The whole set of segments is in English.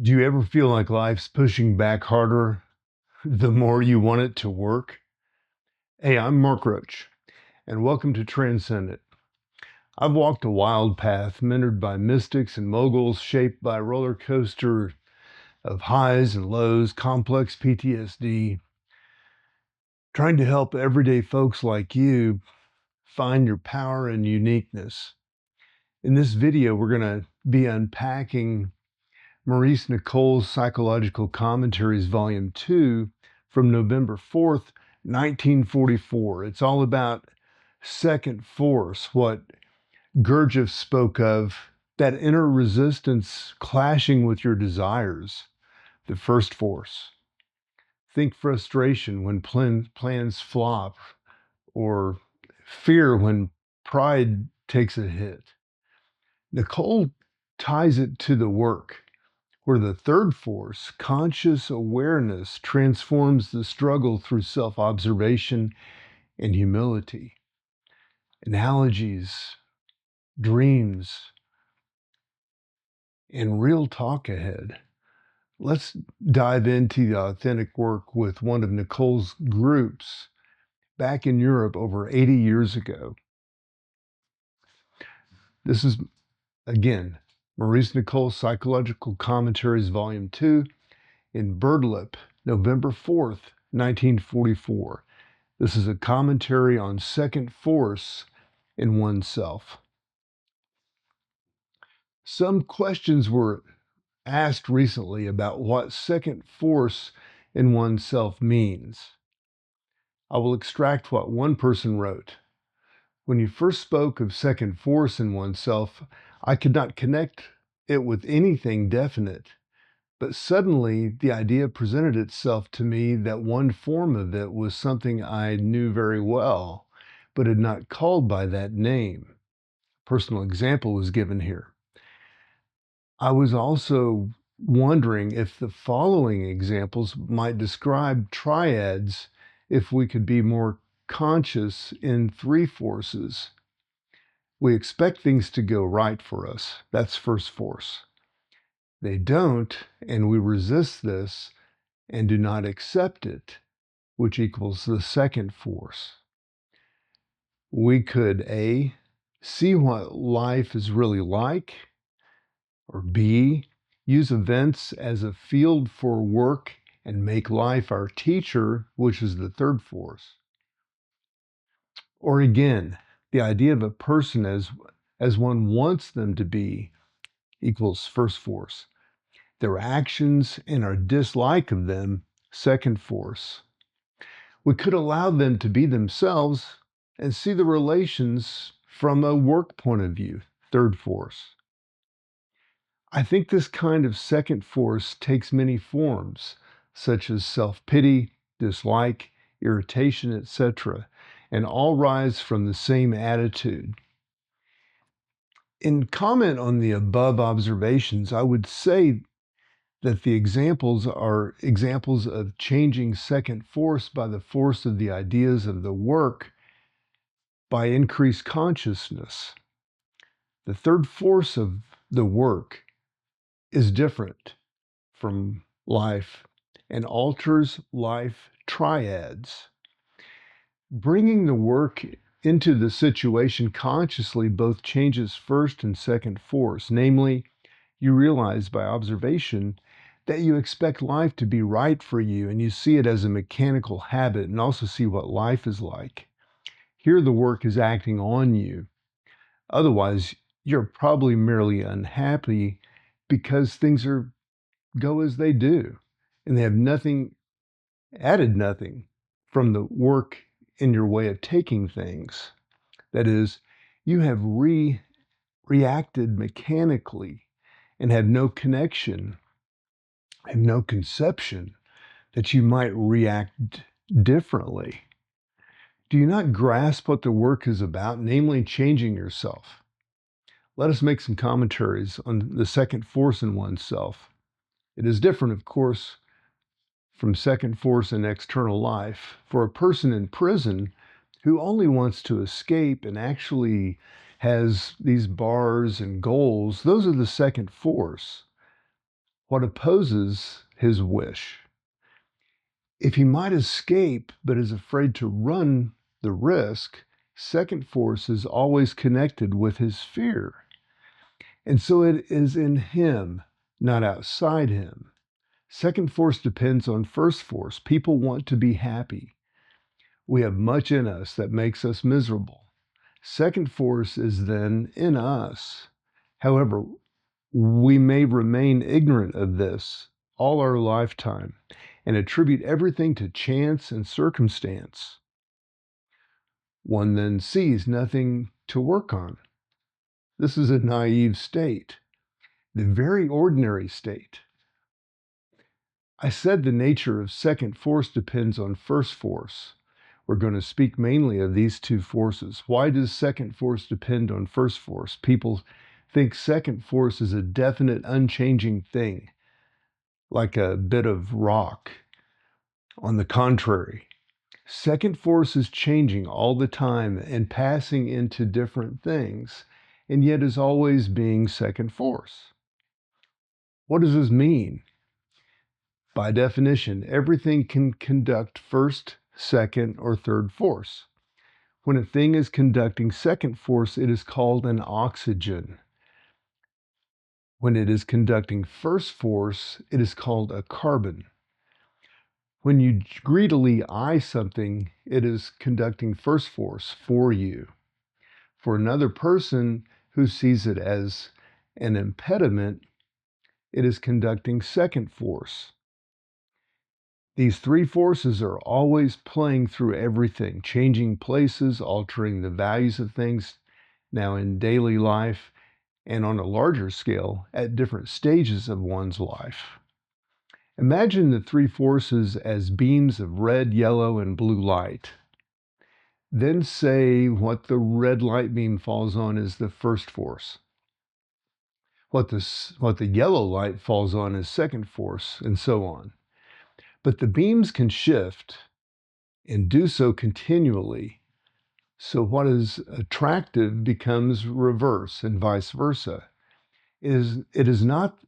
Do you ever feel like life's pushing back harder the more you want it to work? Hey, I'm Mark Roach, and welcome to Transcendent. I've walked a wild path mentored by mystics and moguls, shaped by a roller coaster of highs and lows, complex PTSD, trying to help everyday folks like you find your power and uniqueness. In this video, we're going to be unpacking Maurice Nicol's Psychological Commentaries, Volume 2, from November 4th, 1944. It's all about second force, what Gurdjieff spoke of, that inner resistance clashing with your desires, the first force. Think frustration when plans flop, or fear when pride takes a hit. Nicol ties it to the work, where the third force, conscious awareness, transforms the struggle through self-observation and humility. Analogies, dreams, and real talk ahead. Let's dive into the authentic work with one of Nicol's groups back in Europe over 80 years ago. This is, again, Maurice Nicol's Psychological Commentaries, Volume 2, in Birdlip, November 4th, 1944. This is a commentary on second force in oneself. Some questions were asked recently about what second force in oneself means. I will extract what one person wrote. When you first spoke of second force in oneself, I could not connect it with anything definite. But suddenly, the idea presented itself to me that one form of it was something I knew very well, but had not called by that name. A personal example was given here. I was also wondering if the following examples might describe triads if we could be more conscious in three forces. We expect things to go right for us. That's first force. They don't, and we resist this and do not accept it, which equals the second force. We could A, see what life is really like, or B, use events as a field for work and make life our teacher, which is the third force. Or again, the idea of a person as one wants them to be equals first force. Their actions and our dislike of them, second force. We could allow them to be themselves and see the relations from a work point of view, third force. I think this kind of second force takes many forms, such as self-pity, dislike, irritation, etc., and all rise from the same attitude. In comment on the above observations, I would say that the examples are examples of changing second force by the force of the ideas of the work by increased consciousness. The third force of the work is different from life and alters life triads. Bringing the work into the situation consciously both changes first and second force. Namely, you realize by observation that you expect life to be right for you, and you see it as a mechanical habit and also see what life is like. Here the work is acting on you. Otherwise, you're probably merely unhappy because things go as they do, and they have added nothing from the work in your way of taking things. That is, you have reacted mechanically and have no connection and no conception that you might react differently. Do you not grasp what the work is about, namely changing yourself? Let us make some commentaries on the second force in oneself. It is different, of course, from second force in external life. For a person in prison who only wants to escape and actually has these bars and goals, those are the second force. what opposes his wish. If he might escape but is afraid to run the risk, second force is always connected with his fear. And so it is in him, not outside him. Second force depends on first force. People want to be happy. We have much in us that makes us miserable. Second force is then in us. However, we may remain ignorant of this all our lifetime and attribute everything to chance and circumstance. One then sees nothing to work on. This is a naive state, the very ordinary state. I said the nature of second force depends on first force. We're going to speak mainly of these two forces. Why does second force depend on first force? People think second force is a definite, unchanging thing, like a bit of rock. On the contrary, second force is changing all the time and passing into different things, and yet is always being second force. What does this mean? By definition, everything can conduct first, second, or third force. When a thing is conducting second force, it is called an oxygen. When it is conducting first force, it is called a carbon. When you greedily eye something, it is conducting first force for you. For another person who sees it as an impediment, it is conducting second force. These three forces are always playing through everything, changing places, altering the values of things now in daily life and on a larger scale at different stages of one's life. Imagine the three forces as beams of red, yellow, and blue light. Then say what the red light beam falls on is the first force. What the yellow light falls on is second force, and so on. But the beams can shift and do so continually. So what is attractive becomes reverse and vice versa. It is not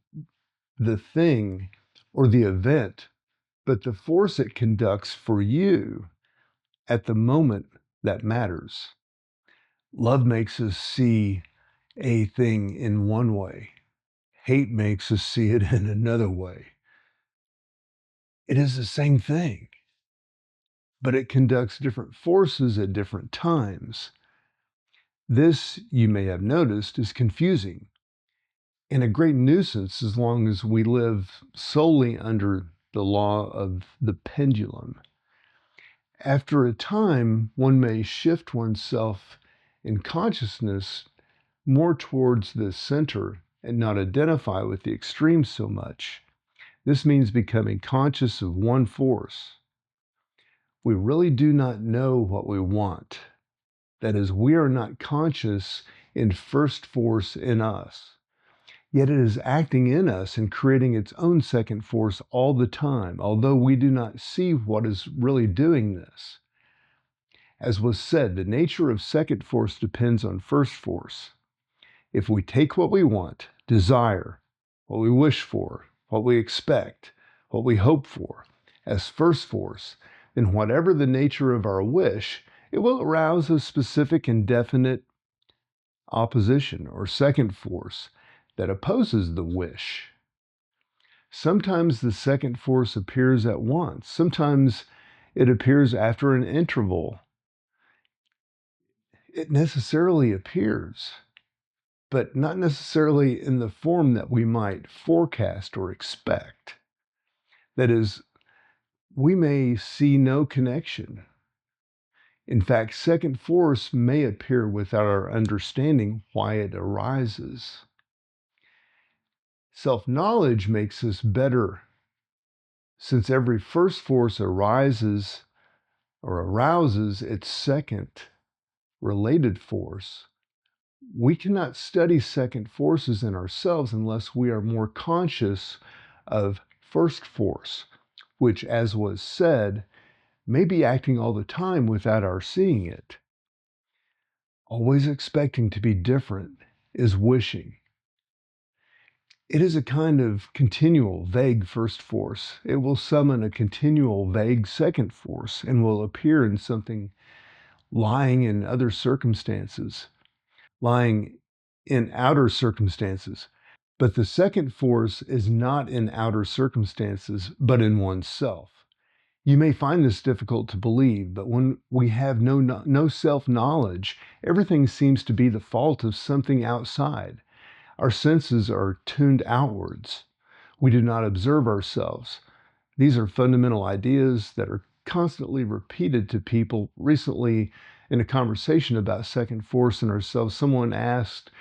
the thing or the event, but the force it conducts for you at the moment that matters. Love makes us see a thing in one way. Hate makes us see it in another way. It is the same thing, but it conducts different forces at different times. This, you may have noticed, is confusing and a great nuisance as long as we live solely under the law of the pendulum. After a time, one may shift oneself in consciousness more towards the center and not identify with the extremes so much. This means becoming conscious of one force. We really do not know what we want. That is, we are not conscious in first force in us. Yet it is acting in us and creating its own second force all the time, although we do not see what is really doing this. As was said, the nature of second force depends on first force. If we take what we want, desire, what we wish for, what we expect, what we hope for, as first force, then whatever the nature of our wish, it will arouse a specific and definite opposition or second force that opposes the wish. Sometimes the second force appears at once. Sometimes it appears after an interval. It necessarily appears, but not necessarily in the form that we might forecast or expect. That is, we may see no connection. In fact, second force may appear without our understanding why it arises. Self-knowledge makes us better, since every first force arises or arouses its second related force. We cannot study second forces in ourselves unless we are more conscious of first force, which, as was said, may be acting all the time without our seeing it. Always expecting to be different is wishing. It is a kind of continual, vague first force. It will summon a continual, vague second force and will appear in something lying in other circumstances, lying in outer circumstances. But the second force is not in outer circumstances, but in oneself. You may find this difficult to believe, but when we have no self-knowledge, everything seems to be the fault of something outside. Our senses are tuned outwards. We do not observe ourselves. These are fundamental ideas that are constantly repeated to people. Recently, in a conversation about second force and ourselves, someone asked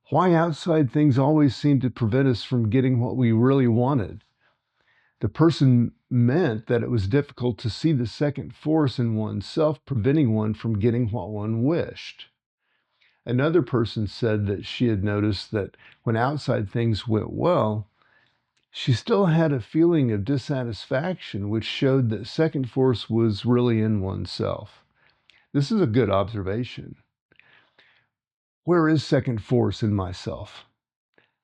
why outside things always seem to prevent us from getting what we really wanted. The person meant that it was difficult to see the second force in oneself preventing one from getting what one wished. Another person said that she had noticed that when outside things went well, she still had a feeling of dissatisfaction, which showed that second force was really in oneself. This is a good observation. Where is second force in myself?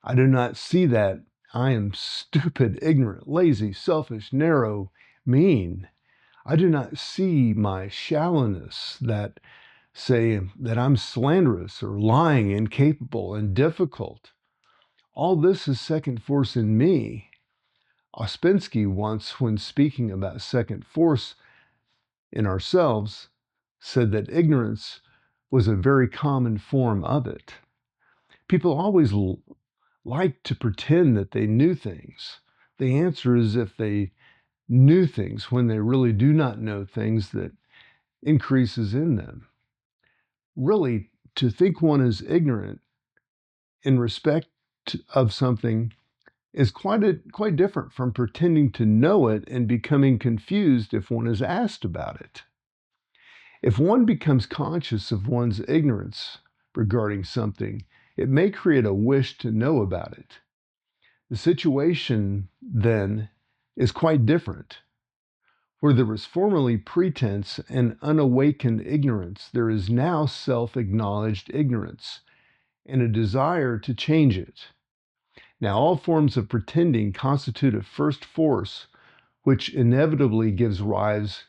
I do not see that. I am stupid, ignorant, lazy, selfish, narrow, mean. I do not see my shallowness that say that I'm slanderous or lying, incapable, and difficult. All this is second force in me. Ouspensky once, when speaking about second force in ourselves, said that ignorance was a very common form of it. People always like to pretend that they knew things. They answer as if they knew things when they really do not know things that increases in them. Really, to think one is ignorant in respect of something is quite different from pretending to know it and becoming confused if one is asked about it. If one becomes conscious of one's ignorance regarding something, it may create a wish to know about it. The situation, then, is quite different. Where there was formerly pretense and unawakened ignorance, there is now self-acknowledged ignorance and a desire to change it. Now, all forms of pretending constitute a first force, which inevitably gives rise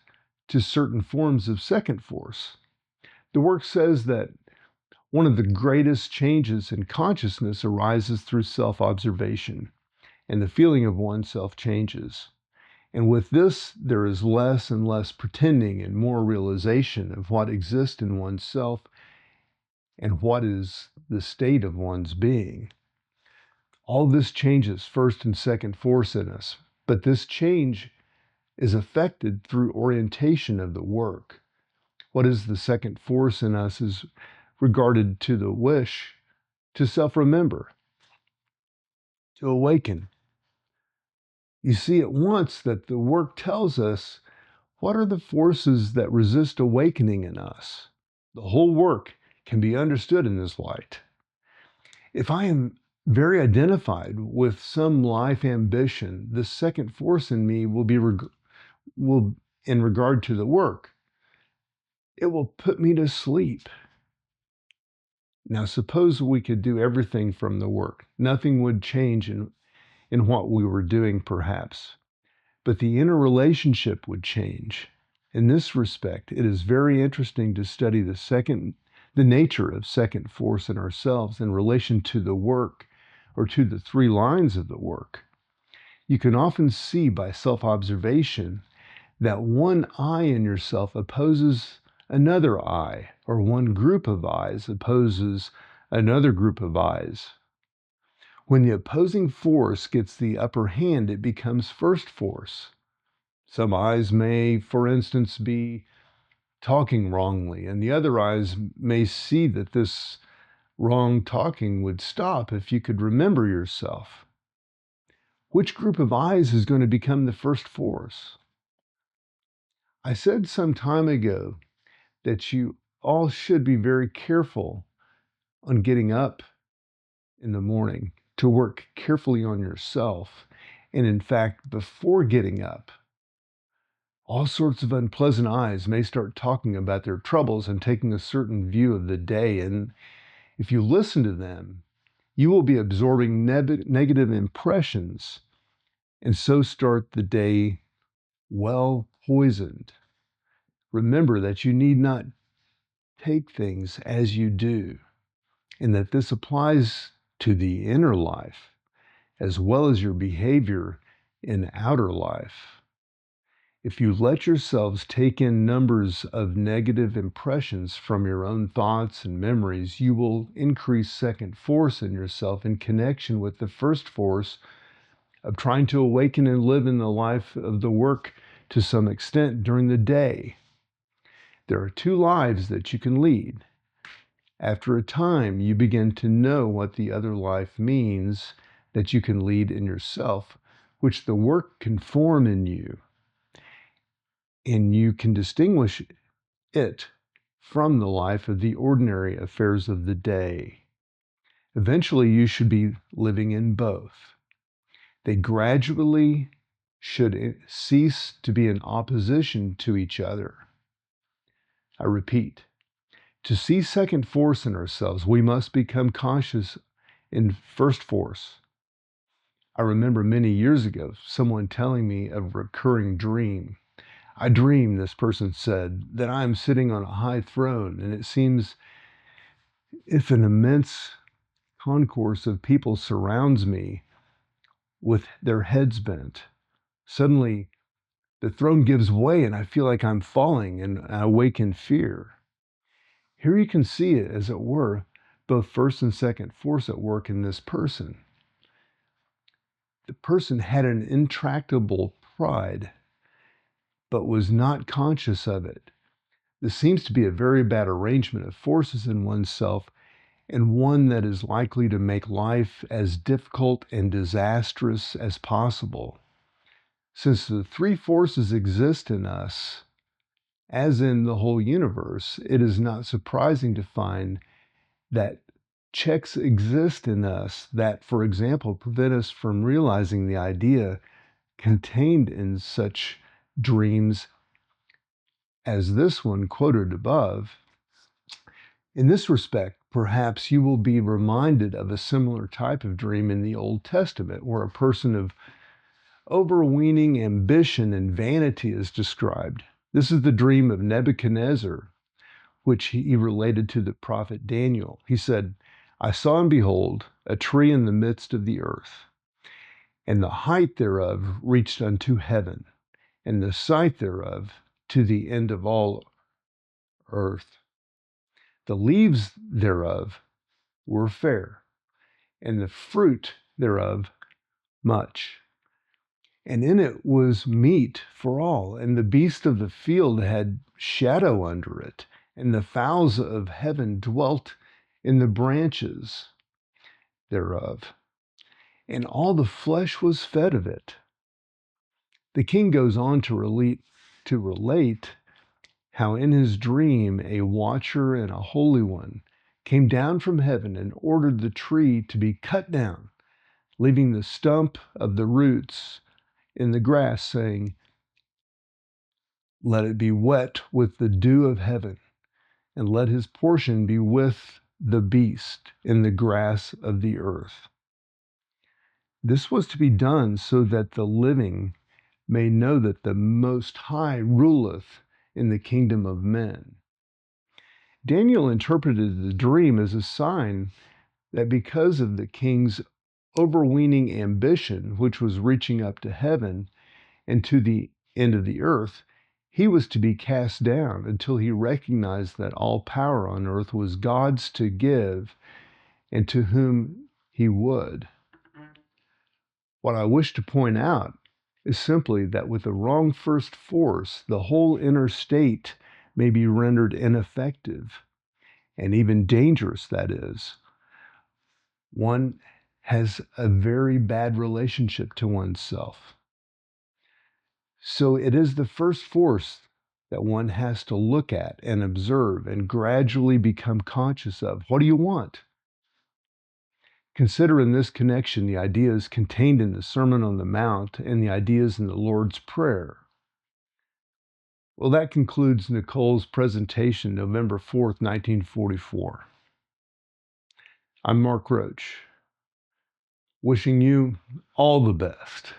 to certain forms of second force. The work says that one of the greatest changes in consciousness arises through self-observation, and the feeling of oneself changes. And with this, there is less and less pretending and more realization of what exists in oneself and what is the state of one's being. All this changes first and second force in us, but this change is affected through orientation of the work. What is the second force in us is regarded to the wish to self-remember, to awaken. You see at once that the work tells us what are the forces that resist awakening in us. The whole work can be understood in this light. If I am very identified with some life ambition, the second force in me will in regard to the work, it will put me to sleep. Now, suppose we could do everything from the work. Nothing would change in what we were doing, perhaps, but the interrelationship would change. In this respect, it is very interesting to study the nature of second force in ourselves in relation to the work or to the three lines of the work. You can often see by self-observation that one I in yourself opposes another I, or one group of I's opposes another group of I's. When the opposing force gets the upper hand, it becomes first force. Some I's may, for instance, be talking wrongly, and the other I's may see that this wrong talking would stop if you could remember yourself. Which group of I's is going to become the first force? I said some time ago that you all should be very careful on getting up in the morning to work carefully on yourself. And in fact, before getting up, all sorts of unpleasant I's may start talking about their troubles and taking a certain view of the day. And if you listen to them, You will be absorbing negative impressions and so start the day well poisoned. Remember that you need not take things as you do, and that this applies to the inner life as well as your behavior in outer life. If you let yourselves take in numbers of negative impressions from your own thoughts and memories, you will increase second force in yourself in connection with the first force of trying to awaken and live in the life of the work to some extent during the day. There are two lives that you can lead. After a time, you begin to know what the other life means that you can lead in yourself, which the work can form in you. And you can distinguish it from the life of the ordinary affairs of the day. Eventually, you should be living in both. They gradually should cease to be in opposition to each other. I repeat, to see second force in ourselves, we must become conscious in first force. I remember many years ago someone telling me a recurring dream. I dream, this person said, that I am sitting on a high throne, and it seems if an immense concourse of people surrounds me with their heads bent. Suddenly, the throne gives way, and I feel like I'm falling, and I awake in fear. Here you can see it, as it were, both first and second force at work in this person. The person had an intractable pride, but was not conscious of it. This seems to be a very bad arrangement of forces in oneself, and one that is likely to make life as difficult and disastrous as possible. Since the three forces exist in us, as in the whole universe, it is not surprising to find that checks exist in us that, for example, prevent us from realizing the idea contained in such dreams as this one quoted above. In this respect, perhaps you will be reminded of a similar type of dream in the Old Testament, where a person of overweening ambition and vanity is described. This is the dream of Nebuchadnezzar, which he related to the prophet Daniel. He said, I saw and behold a tree in the midst of the earth, and the height thereof reached unto heaven, and the sight thereof to the end of all earth. The leaves thereof were fair, and the fruit thereof much. And in it was meat for all, and the beasts of the field had shadow under it, and the fowls of heaven dwelt in the branches thereof, and all the flesh was fed of it. The king goes on to relate how in his dream a watcher and a holy one came down from heaven and ordered the tree to be cut down, leaving the stump of the roots in the grass, saying, let it be wet with the dew of heaven, and let his portion be with the beast in the grass of the earth. This was to be done so that the living may know that the Most High ruleth in the kingdom of men. Daniel interpreted the dream as a sign that because of the king's overweening ambition, which was reaching up to heaven and to the end of the earth, he was to be cast down until he recognized that all power on earth was God's to give and to whom he would. What I wish to point out is simply that with the wrong first force, the whole inner state may be rendered ineffective and even dangerous, that is. One has a very bad relationship to oneself. So it is the first force that one has to look at and observe and gradually become conscious of. What do you want? Consider in this connection the ideas contained in the Sermon on the Mount and the ideas in the Lord's Prayer. Well, that concludes Nicol's presentation, November 4th, 1944. I'm Mark Roach. Wishing you all the best.